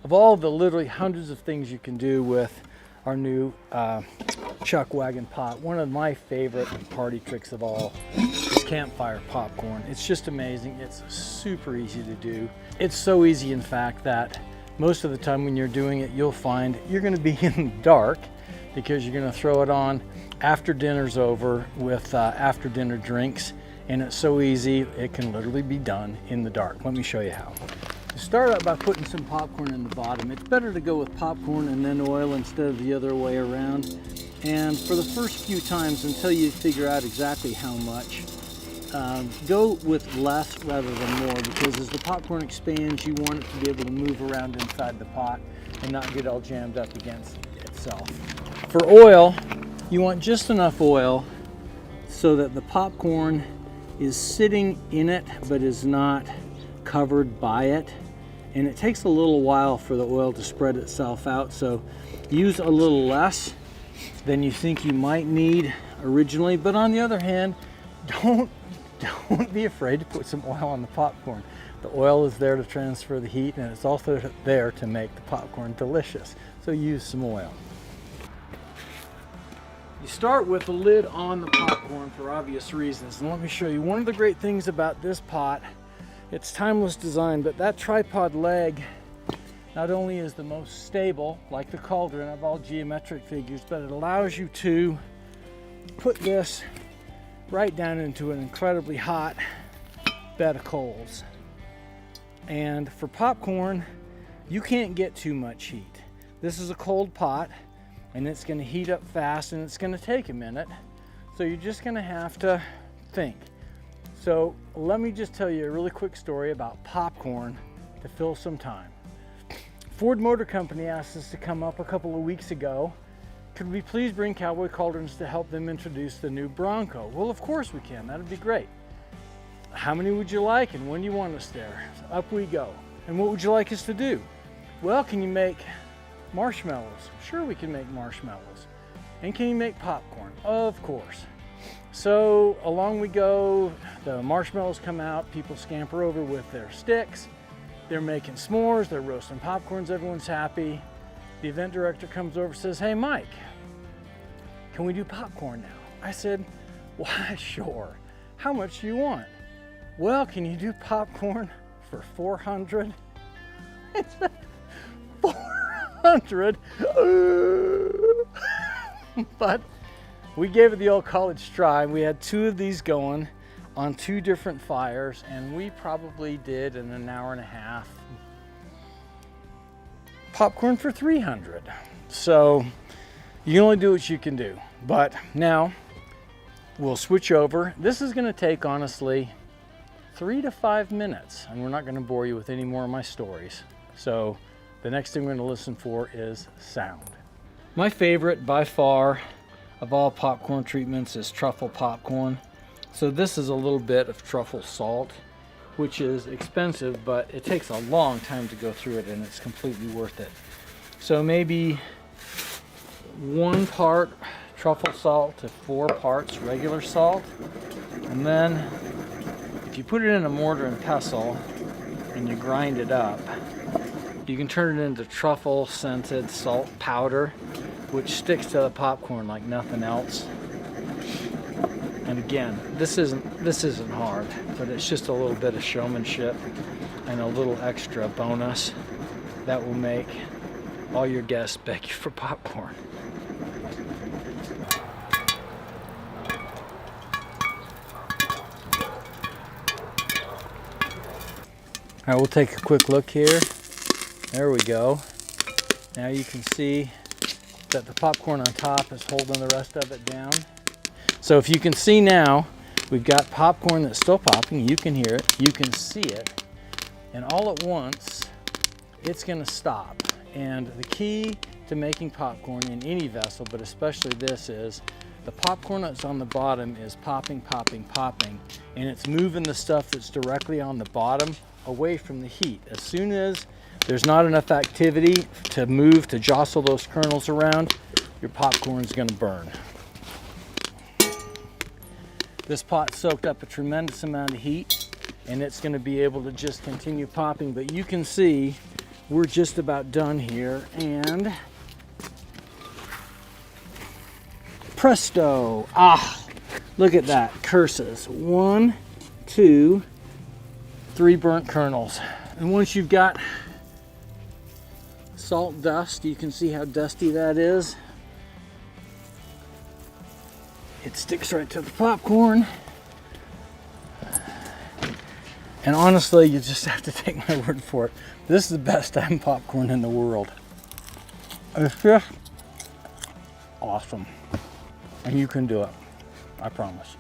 Of all the literally hundreds of things you can do with our new Chuckwagon pot, one of my favorite party tricks of all is campfire popcorn. It's just amazing. It's super easy to do. It's so easy, in fact, that most of the time when you're doing it, you'll find you're going to be in the dark because you're going to throw it on after dinner's over with after dinner drinks. And it's so easy, it can literally be done in the dark. Let me show you how. You start out by putting some popcorn in the bottom. It's better to go with popcorn and then oil instead of the other way around. And for the first few times, until you figure out exactly how much, go with less rather than more, because as the popcorn expands, you want it to be able to move around inside the pot and not get all jammed up against itself. For oil, you want just enough oil so that the popcorn is sitting in it but is not covered by it. And it takes a little while for the oil to spread itself out, so use a little less than you think you might need originally. But on the other hand, don't be afraid to put some oil on the popcorn. The oil is there to transfer the heat, and it's also there to make the popcorn delicious. So use some oil. You start with the lid on the popcorn for obvious reasons. And let me show you one of the great things about this pot. It's timeless design, but that tripod leg not only is the most stable, like the cauldron of all geometric figures, but it allows you to put this right down into an incredibly hot bed of coals. And for popcorn, you can't get too much heat. This is a cold pot, and it's going to heat up fast, and it's going to take a minute. So you're just going to have to think. So let me just tell you a really quick story about popcorn to fill some time. Ford Motor Company asked us to come up a couple of weeks ago. Could we please bring Cowboy Cauldrons to help them introduce the new Bronco? Well, of course we can. That'd be great. How many would you like, and when do you want us there? So up we go. And what would you like us to do? Well, can you make marshmallows? Sure, we can make marshmallows. And can you make popcorn? Of course. So along we go, the marshmallows come out, people scamper over with their sticks, they're making s'mores, they're roasting popcorns, everyone's happy. The event director comes over and says, "Hey Mike, can we do popcorn now?" I said, "Why, sure. How much do you want?" "Well, can you do popcorn for 400? I said, 400? But we gave it the old college try. We had 2 of these going on 2 different fires, and we probably did in an hour and a half popcorn for 300. So you can only do what you can do. But now we'll switch over. This is going to take, honestly, 3 to 5 minutes, and we're not going to bore you with any more of my stories. So the next thing we're going to listen for is sound. My favorite by far of all popcorn treatments is truffle popcorn. So this is a little bit of truffle salt, which is expensive, but it takes a long time to go through it, and it's completely worth it. So maybe 1 part truffle salt to 4 parts regular salt. And then if you put it in a mortar and pestle and you grind it up, you can turn it into truffle scented salt powder, which sticks to the popcorn like nothing else. And again, this isn't hard, but it's just a little bit of showmanship and a little extra bonus that will make all your guests beg you for popcorn. All right, we'll take a quick look here. There we go. Now you can see that the popcorn on top is holding the rest of it down. So if you can see now, we've got popcorn that's still popping. You can hear it, you can see it, and all at once, it's gonna stop. And the key to making popcorn in any vessel, but especially this, is the popcorn that's on the bottom is popping, popping, popping, and it's moving the stuff that's directly on the bottom away from the heat. As soon as there's not enough activity to move, to jostle those kernels around, your popcorn's gonna burn. This pot soaked up a tremendous amount of heat, and it's gonna be able to just continue popping, but you can see we're just about done here, and presto! Ah, look at that, curses. 1, 2, 3 burnt kernels. And once you've got salt dust, you can see how dusty that is. It sticks right to the popcorn. And honestly, you just have to take my word for it. This is the best damn popcorn in the world. It's just awesome. And you can do it, I promise.